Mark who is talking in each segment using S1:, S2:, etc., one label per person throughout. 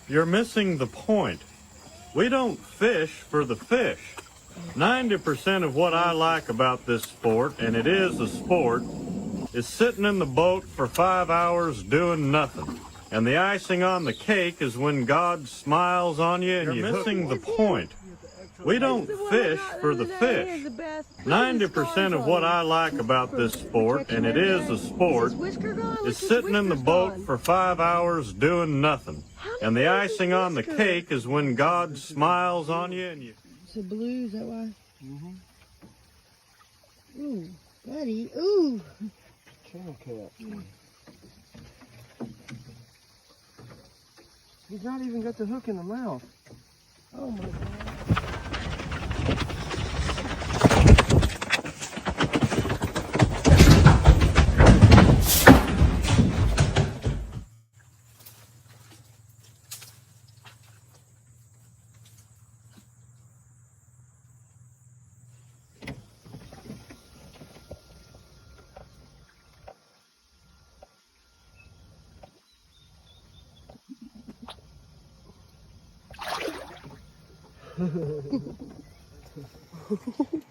S1: You're missing the point. We don't fish for the fish. 90% of what I like about this sport, and it is a sport, is sitting in the boat for 5 hours doing nothing. And the icing on the cake is when God smiles on you and you're missing the point. We don't fish for the fish. 90% of what I like about this sport, and it is a sport, is sitting in the boat for 5 hours doing nothing. And the icing on the cake is when God smiles on you and you...
S2: It's a blue, is that why? Ooh, buddy, ooh.
S3: Channel cat. He's not even got the hook in the mouth.
S2: Oh my God.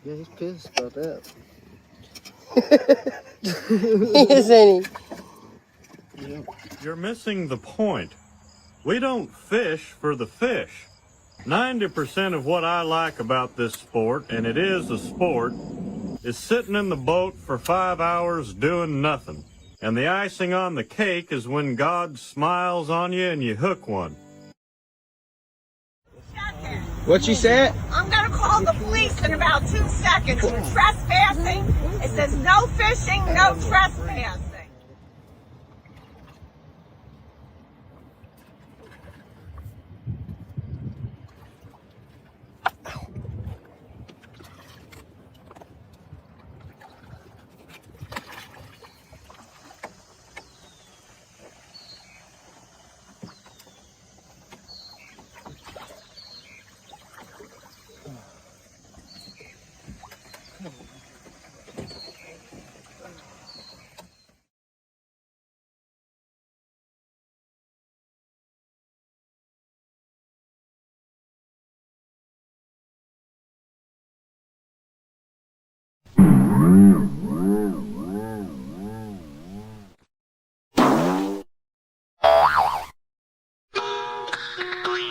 S3: Yeah, he's pissed about that.
S2: Isn't he?
S3: Yeah.
S1: You're missing the point. We don't fish for the fish. 90% of what I like about this sport, and it is a sport, is sitting in the boat for 5 hours doing nothing. And the icing on the cake is when God smiles on you and you hook one.
S3: What she said?
S4: I'm going to call the police in about 2 seconds. You're trespassing. It says no fishing, no trespassing.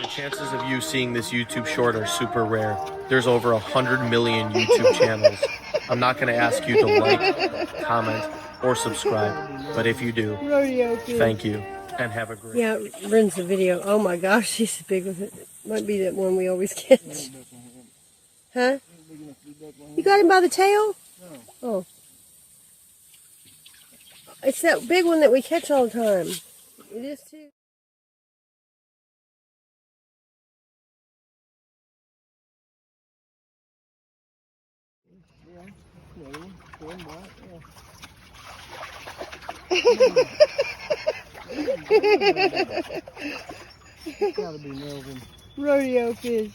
S5: The chances of you seeing this YouTube short are super rare. There's over 100 million YouTube channels. I'm not going to ask you to like, comment, or subscribe, but if you do,
S2: Rodeo kid.
S5: thank you, and have a great...
S2: Yeah, it runs the video. Oh my gosh, she's big with it. Might be that one we always catch. Huh? You got him by the tail?
S3: No.
S2: Oh. It's that big one that we catch all the time. It is too.
S3: It's gotta be Melvin.
S2: Rodeo fish.